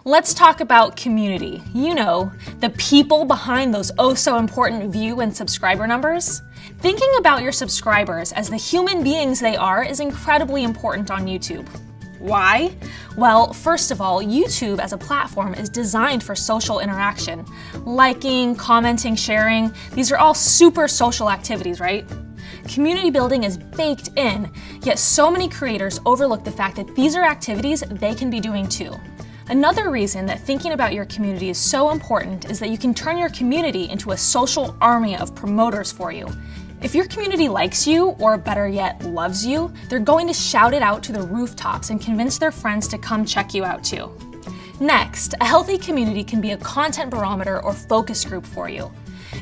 Let's talk about community. You know, the people behind those oh so important view and subscriber numbers. Thinking about your subscribers as the human beings they are is incredibly important on YouTube. Why? Well, first of all, YouTube as a platform is designed for social interaction. Liking, commenting, sharing, these are all super social activities, right? Community building is baked in, yet so many creators overlook the fact that these are activities they can be doing too. Another reason that thinking about your community is so important is that you can turn your community into a social army of promoters for you. If your community likes you, or better yet, loves you, they're going to shout it out to the rooftops and convince their friends to come check you out too. Next, a healthy community can be a content barometer or focus group for you.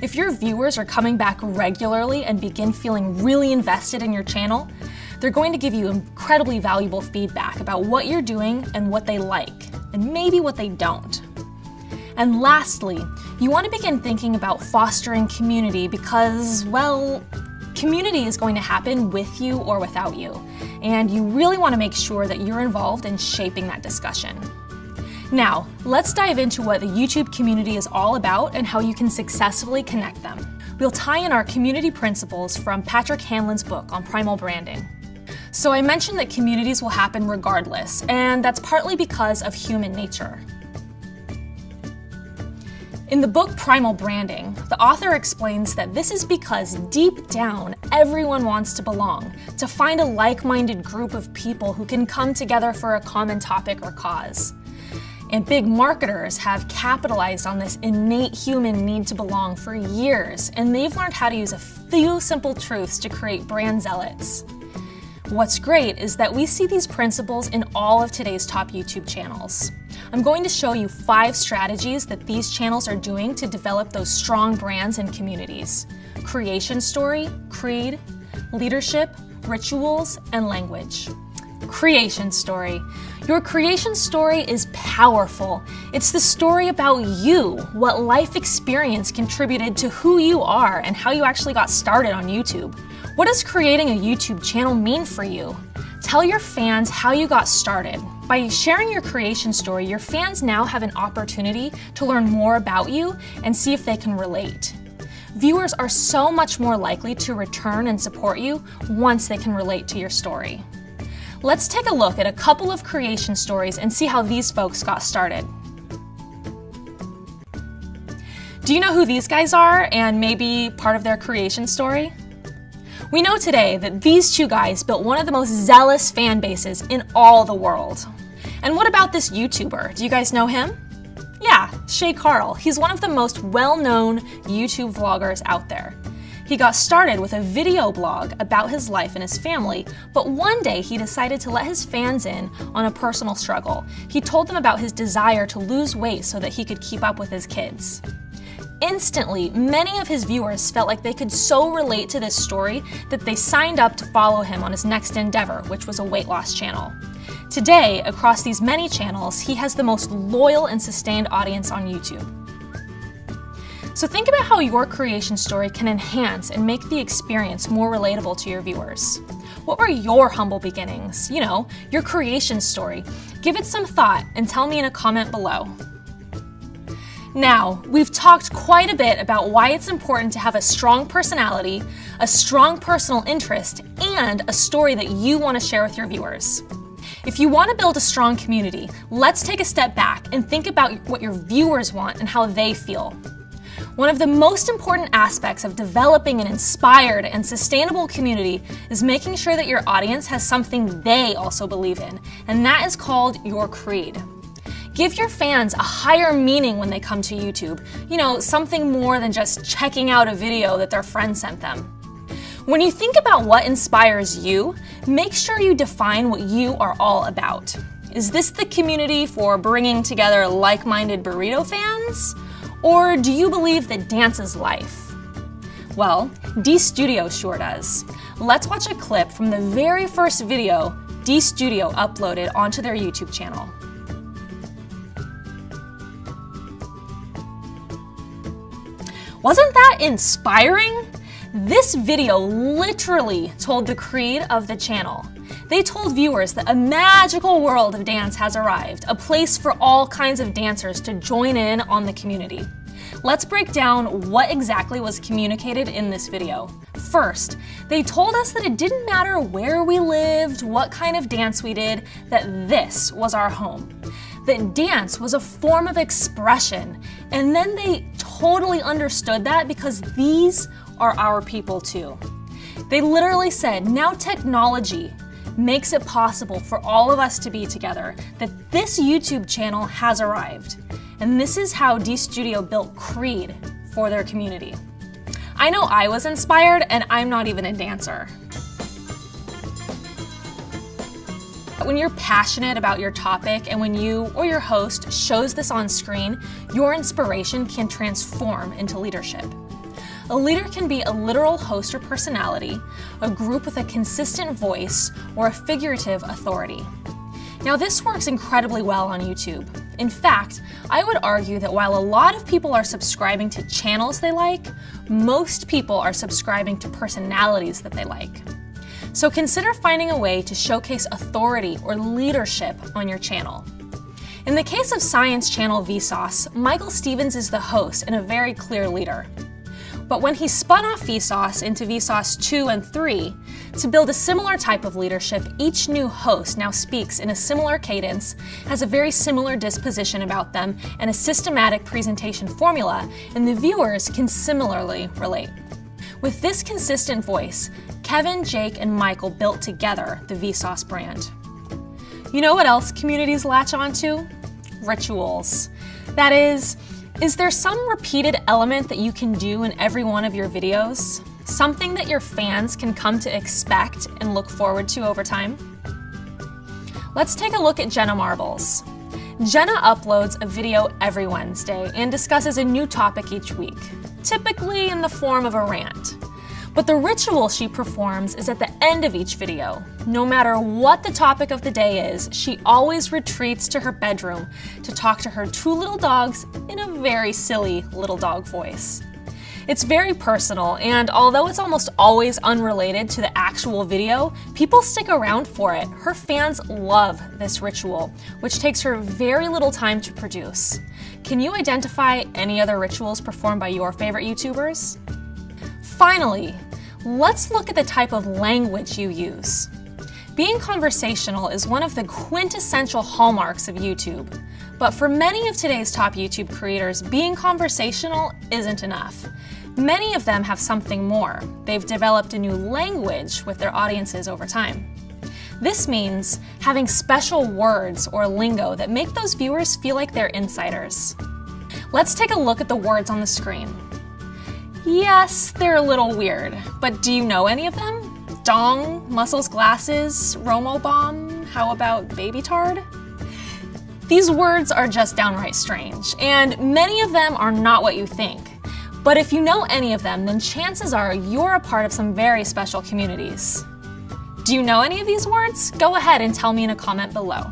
If your viewers are coming back regularly and begin feeling really invested in your channel, they're going to give you incredibly valuable feedback about what you're doing and what they like, and maybe what they don't. And lastly, you want to begin thinking about fostering community because, well, community is going to happen with you or without you, and you really want to make sure that you're involved in shaping that discussion. Now, let's dive into what the YouTube community is all about and how you can successfully connect them. We'll tie in our community principles from Patrick Hanlon's book on primal branding. So I mentioned that communities will happen regardless, and that's partly because of human nature. In the book Primal Branding, the author explains that this is because deep down, everyone wants to belong, to find a like-minded group of people who can come together for a common topic or cause. And big marketers have capitalized on this innate human need to belong for years, and they've learned how to use a few simple truths to create brand zealots. What's great is that we see these principles in all of today's top YouTube channels. I'm going to show you 5 strategies that these channels are doing to develop those strong brands and communities: creation story, creed, leadership, rituals, and language. Creation story. Your creation story is powerful. It's the story about you, what life experience contributed to who you are and how you actually got started on YouTube. What does creating a YouTube channel mean for you? Tell your fans how you got started. By sharing your creation story, your fans now have an opportunity to learn more about you and see if they can relate. Viewers are so much more likely to return and support you once they can relate to your story. Let's take a look at a couple of creation stories and see how these folks got started. Do you know who these guys are and maybe part of their creation story? We know today that these 2 guys built one of the most zealous fan bases in all the world. And what about this YouTuber? Do you guys know him? Yeah, Shay Carl. He's one of the most well-known YouTube vloggers out there. He got started with a video blog about his life and his family, but one day he decided to let his fans in on a personal struggle. He told them about his desire to lose weight so that he could keep up with his kids. Instantly, many of his viewers felt like they could so relate to this story that they signed up to follow him on his next endeavor, which was a weight loss channel. Today, across these many channels, he has the most loyal and sustained audience on YouTube. So think about how your creation story can enhance and make the experience more relatable to your viewers. What were your humble beginnings? You know, your creation story. Give it some thought and tell me in a comment below. Now, we've talked quite a bit about why it's important to have a strong personality, a strong personal interest, and a story that you want to share with your viewers. If you want to build a strong community, let's take a step back and think about what your viewers want and how they feel. One of the most important aspects of developing an inspired and sustainable community is making sure that your audience has something they also believe in, and that is called your creed. Give your fans a higher meaning when they come to YouTube, you know, something more than just checking out a video that their friend sent them. When you think about what inspires you, make sure you define what you are all about. Is this the community for bringing together like-minded burrito fans? Or do you believe that dance is life? Well, D-Studio sure does. Let's watch a clip from the very first video D-Studio uploaded onto their YouTube channel. Wasn't that inspiring? This video literally told the creed of the channel. They told viewers that a magical world of dance has arrived, a place for all kinds of dancers to join in on the community. Let's break down what exactly was communicated in this video. First, they told us that it didn't matter where we lived, what kind of dance we did, that this was our home. That dance was a form of expression, and then they totally understood that because these are our people too. They literally said, now technology makes it possible for all of us to be together, that this YouTube channel has arrived. And this is how D-Studio built Creed for their community. I know I was inspired, and I'm not even a dancer. When you're passionate about your topic and when you or your host shows this on screen, your inspiration can transform into leadership. A leader can be a literal host or personality, a group with a consistent voice, or a figurative authority. Now, this works incredibly well on YouTube. In fact, I would argue that while a lot of people are subscribing to channels they like, most people are subscribing to personalities that they like. So consider finding a way to showcase authority or leadership on your channel. In the case of Science Channel Vsauce, Michael Stevens is the host and a very clear leader. But when he spun off Vsauce into Vsauce 2 and 3, to build a similar type of leadership, each new host now speaks in a similar cadence, has a very similar disposition about them, and a systematic presentation formula, and the viewers can similarly relate. With this consistent voice, Kevin, Jake, and Michael built together the Vsauce brand. You know what else communities latch onto? Rituals. That is there some repeated element that you can do in every one of your videos? Something that your fans can come to expect and look forward to over time? Let's take a look at Jenna Marbles. Jenna uploads a video every Wednesday and discusses a new topic each week, typically in the form of a rant. But the ritual she performs is at the end of each video. No matter what the topic of the day is, she always retreats to her bedroom to talk to her two little dogs in a very silly little dog voice. It's very personal, and although it's almost always unrelated to the actual video, people stick around for it. Her fans love this ritual, which takes her very little time to produce. Can you identify any other rituals performed by your favorite YouTubers? Finally, let's look at the type of language you use. Being conversational is one of the quintessential hallmarks of YouTube. But for many of today's top YouTube creators, being conversational isn't enough. Many of them have something more. They've developed a new language with their audiences over time. This means having special words or lingo that make those viewers feel like they're insiders. Let's take a look at the words on the screen. Yes, they're a little weird, but do you know any of them? Dong, muscles, glasses, Romo bomb, how about baby tard? These words are just downright strange, and many of them are not what you think. But if you know any of them, then chances are you're a part of some very special communities. Do you know any of these words? Go ahead and tell me in a comment below.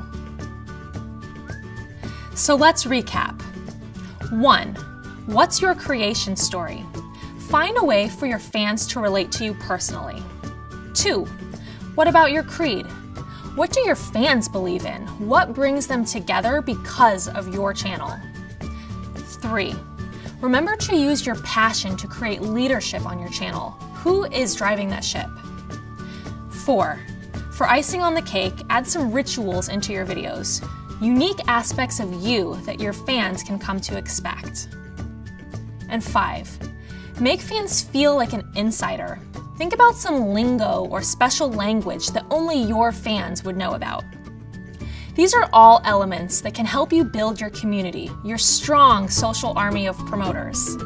So let's recap. 1. What's your creation story? Find a way for your fans to relate to you personally. 2. What about your creed? What do your fans believe in? What brings them together because of your channel? 3. Remember to use your passion to create leadership on your channel. Who is driving that ship? 4. For icing on the cake, add some rituals into your videos. Unique aspects of you that your fans can come to expect. And 5. Make fans feel like an insider. Think about some lingo or special language that only your fans would know about. These are all elements that can help you build your community, your strong social army of promoters.